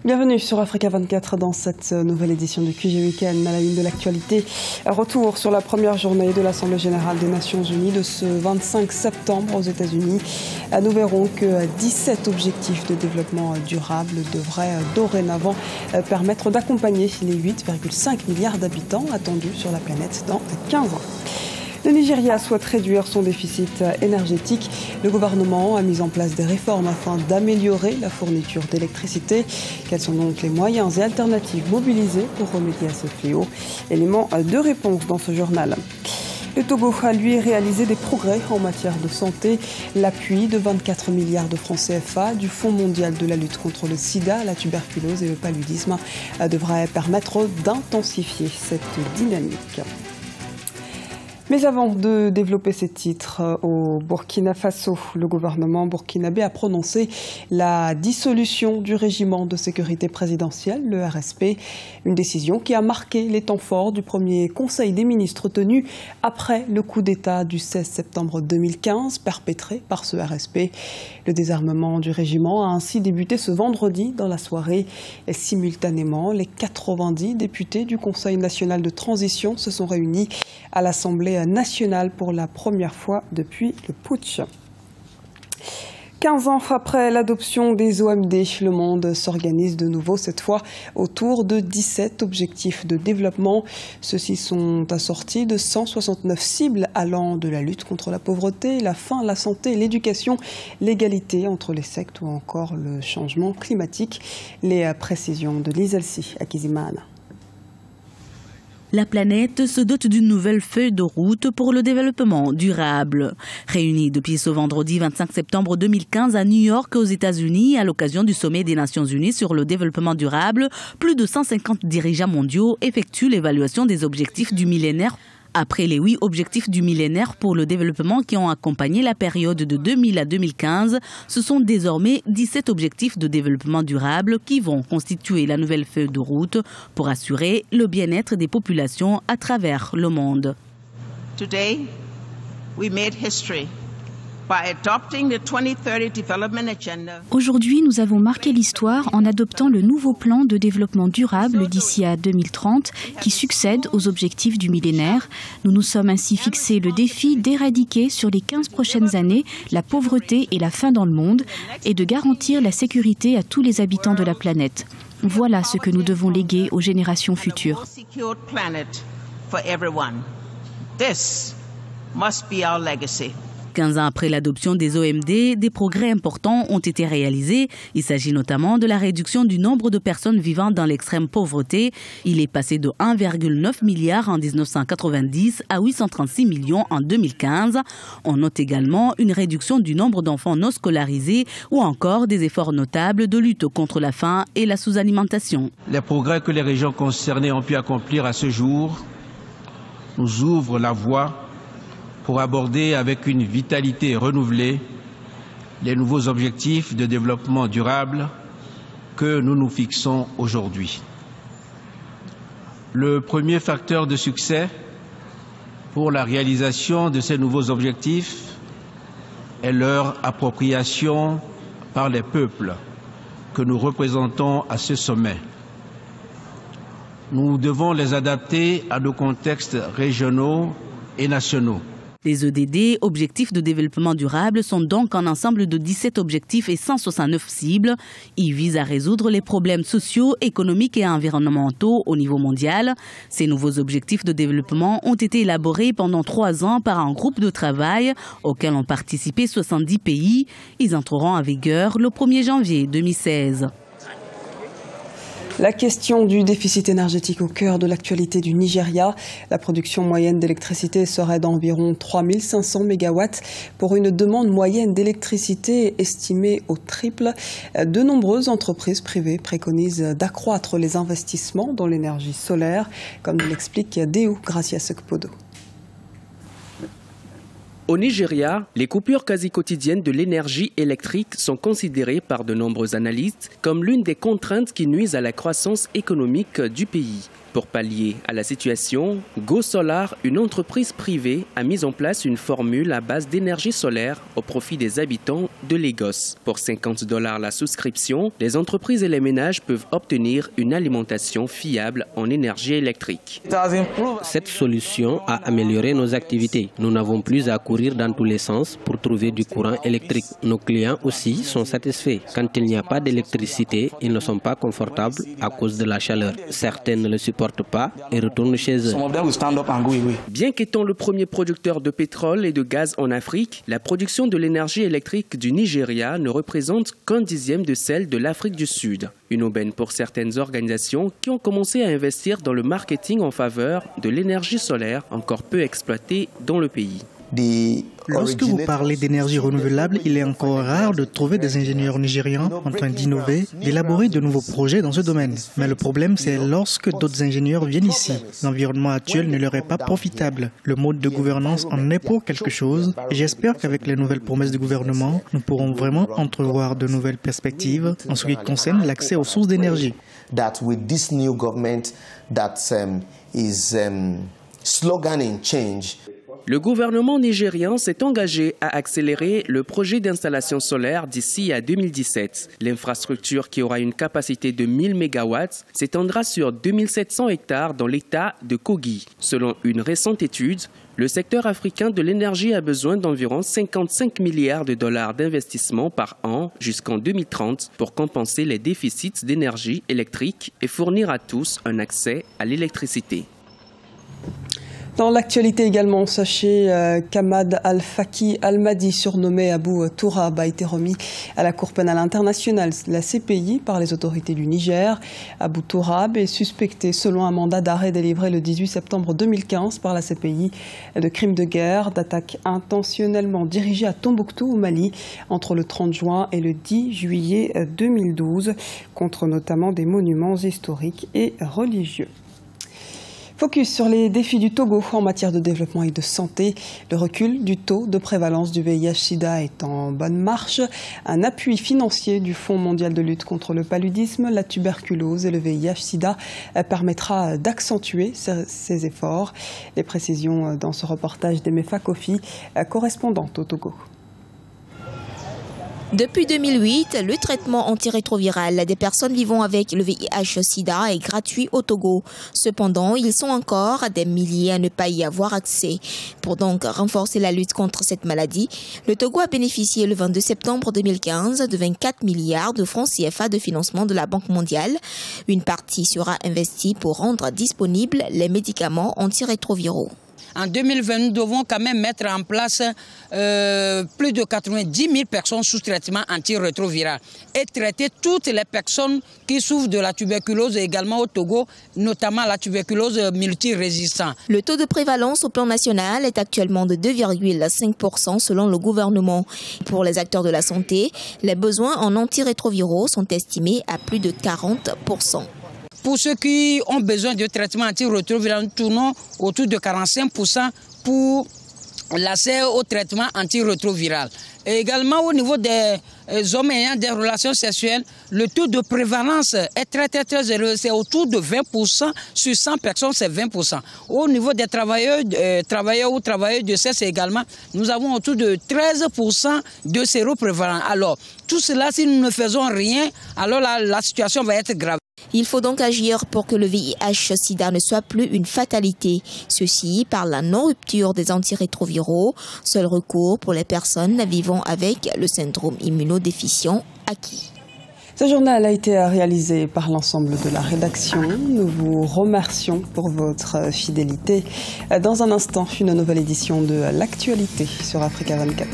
Bienvenue sur Africa 24 dans cette nouvelle édition du QG Week-end. À la une de l'actualité, retour sur la première journée de l'Assemblée générale des Nations Unies de ce 25 septembre aux États-Unis. Nous verrons que 17 objectifs de développement durable devraient dorénavant permettre d'accompagner les 8,5 milliards d'habitants attendus sur la planète dans 15 ans. Le Nigeria souhaite réduire son déficit énergétique. Le gouvernement a mis en place des réformes afin d'améliorer la fourniture d'électricité. Quels sont donc les moyens et alternatives mobilisés pour remédier à ce fléau? Élément de réponse dans ce journal. Le Togo a lui réalisé des progrès en matière de santé. L'appui de 24 milliards de francs CFA du Fonds mondial de la lutte contre le sida, la tuberculose et le paludisme devrait permettre d'intensifier cette dynamique. Mais avant de développer ces titres, au Burkina Faso, le gouvernement burkinabé a prononcé la dissolution du régiment de sécurité présidentielle, le RSP, une décision qui a marqué les temps forts du premier Conseil des ministres tenu après le coup d'État du 16 septembre 2015 perpétré par ce RSP. Le désarmement du régiment a ainsi débuté ce vendredi dans la soirée. Et simultanément, les 90 députés du Conseil national de transition se sont réunis à l'Assemblée nationale pour la première fois depuis le putsch. 15 ans après l'adoption des OMD, le monde s'organise de nouveau, cette fois autour de 17 objectifs de développement. Ceux-ci sont assortis de 169 cibles allant de la lutte contre la pauvreté, la faim, la santé, l'éducation, l'égalité entre les sectes ou encore le changement climatique. Les précisions de Lizelsi Akizimana. La planète se dote d'une nouvelle feuille de route pour le développement durable. Réunie depuis ce vendredi 25 septembre 2015 à New York aux États-Unis à l'occasion du sommet des Nations Unies sur le développement durable, plus de 150 dirigeants mondiaux effectuent l'évaluation des objectifs du millénaire. Après les 8 objectifs du millénaire pour le développement qui ont accompagné la période de 2000 à 2015, ce sont désormais 17 objectifs de développement durable qui vont constituer la nouvelle feuille de route pour assurer le bien-être des populations à travers le monde. Today, we made history. Aujourd'hui, nous avons marqué l'histoire en adoptant le nouveau plan de développement durable d'ici à 2030 qui succède aux objectifs du millénaire. Nous nous sommes ainsi fixé le défi d'éradiquer sur les 15 prochaines années la pauvreté et la faim dans le monde et de garantir la sécurité à tous les habitants de la planète. Voilà ce que nous devons léguer aux générations futures. 15 ans après l'adoption des OMD, des progrès importants ont été réalisés. Il s'agit notamment de la réduction du nombre de personnes vivant dans l'extrême pauvreté. Il est passé de 1,9 milliard en 1990 à 836 millions en 2015. On note également une réduction du nombre d'enfants non scolarisés ou encore des efforts notables de lutte contre la faim et la sous-alimentation. Les progrès que les régions concernées ont pu accomplir à ce jour nous ouvrent la voie pour aborder avec une vitalité renouvelée les nouveaux objectifs de développement durable que nous nous fixons aujourd'hui. Le premier facteur de succès pour la réalisation de ces nouveaux objectifs est leur appropriation par les peuples que nous représentons à ce sommet. Nous devons les adapter à nos contextes régionaux et nationaux. Les EDD, objectifs de développement durable, sont donc un ensemble de 17 objectifs et 169 cibles. Ils visent à résoudre les problèmes sociaux, économiques et environnementaux au niveau mondial. Ces nouveaux objectifs de développement ont été élaborés pendant 3 ans par un groupe de travail auquel ont participé 70 pays. Ils entreront en vigueur le 1er janvier 2016. La question du déficit énergétique au cœur de l'actualité du Nigeria. La production moyenne d'électricité serait d'environ 3500 mégawatts pour une demande moyenne d'électricité estimée au triple. De nombreuses entreprises privées préconisent d'accroître les investissements dans l'énergie solaire, comme l'explique Deo Gracia Sekpodo. Au Nigeria, les coupures quasi quotidiennes de l'énergie électrique sont considérées par de nombreux analystes comme l'une des contraintes qui nuisent à la croissance économique du pays. Pour pallier à la situation, GoSolar, une entreprise privée, a mis en place une formule à base d'énergie solaire au profit des habitants de Lagos. Pour $50 la souscription, les entreprises et les ménages peuvent obtenir une alimentation fiable en énergie électrique. Cette solution a amélioré nos activités. Nous n'avons plus à courir dans tous les sens pour trouver du courant électrique. Nos clients aussi sont satisfaits. Quand il n'y a pas d'électricité, ils ne sont pas confortables à cause de la chaleur. Certains ne le supportent pas et retournent chez eux. Bien qu'étant le premier producteur de pétrole et de gaz en Afrique, la production de l'énergie électrique du Nigeria ne représente qu'un dixième de celle de l'Afrique du Sud. Une aubaine pour certaines organisations qui ont commencé à investir dans le marketing en faveur de l'énergie solaire encore peu exploitée dans le pays. Lorsque vous parlez d'énergie renouvelable, il est encore rare de trouver des ingénieurs nigérians en train d'innover, d'élaborer de nouveaux projets dans ce domaine. Mais le problème, c'est lorsque d'autres ingénieurs viennent ici. L'environnement actuel ne leur est pas profitable. Le mode de gouvernance en est pour quelque chose. Et j'espère qu'avec les nouvelles promesses du gouvernement, nous pourrons vraiment entrevoir de nouvelles perspectives en ce qui concerne l'accès aux sources d'énergie. Le gouvernement nigérian s'est engagé à accélérer le projet d'installation solaire d'ici à 2017. L'infrastructure, qui aura une capacité de 1000 MW, s'étendra sur 2700 hectares dans l'État de Kogi. Selon une récente étude, le secteur africain de l'énergie a besoin d'environ 55 milliards de dollars d'investissement par an jusqu'en 2030 pour compenser les déficits d'énergie électrique et fournir à tous un accès à l'électricité. Dans l'actualité également, sachez qu'Ahmad Al-Faki Al-Mahdi, surnommé Abou Tourab, a été remis à la Cour pénale internationale, la CPI, par les autorités du Niger. Abou Tourab est suspecté, selon un mandat d'arrêt délivré le 18 septembre 2015 par la CPI, de crimes de guerre, d'attaques intentionnellement dirigées à Tombouctou, au Mali, entre le 30 juin et le 10 juillet 2012, contre notamment des monuments historiques et religieux. Focus sur les défis du Togo en matière de développement et de santé. Le recul du taux de prévalence du VIH-Sida est en bonne marche. Un appui financier du Fonds mondial de lutte contre le paludisme, la tuberculose et le VIH-Sida permettra d'accentuer ces efforts. Les précisions dans ce reportage d'Emefa Kofi, correspondante au Togo. Depuis 2008, le traitement antirétroviral des personnes vivant avec le VIH-Sida est gratuit au Togo. Cependant, ils sont encore des milliers à ne pas y avoir accès. Pour donc renforcer la lutte contre cette maladie, le Togo a bénéficié le 22 septembre 2015 de 24 milliards de francs CFA de financement de la Banque mondiale. Une partie sera investie pour rendre disponibles les médicaments antirétroviraux. En 2020, nous devons quand même mettre en place plus de 90 000 personnes sous traitement antirétroviral et traiter toutes les personnes qui souffrent de la tuberculose également au Togo, notamment la tuberculose multirésistante. Le taux de prévalence au plan national est actuellement de 2,5% selon le gouvernement. Pour les acteurs de la santé, les besoins en antirétroviraux sont estimés à plus de 40%. Pour ceux qui ont besoin de traitement antirétroviral, nous tournons autour de 45% pour l'accès au traitement antirétroviral. Et également au niveau des hommes ayant des relations sexuelles, le taux de prévalence est très élevé. C'est autour de 20%. Sur 100 personnes, c'est 20%. Au niveau des travailleurs ou travailleuses de sexe également, nous avons autour de 13% de séroprévalents. Alors, tout cela, si nous ne faisons rien, alors la situation va être grave. Il faut donc agir pour que le VIH-Sida ne soit plus une fatalité. Ceci par la non-rupture des antirétroviraux, seul recours pour les personnes vivant avec le syndrome immunodéficient acquis. Ce journal a été réalisé par l'ensemble de la rédaction. Nous vous remercions pour votre fidélité. Dans un instant, une nouvelle édition de l'actualité sur Africa 24.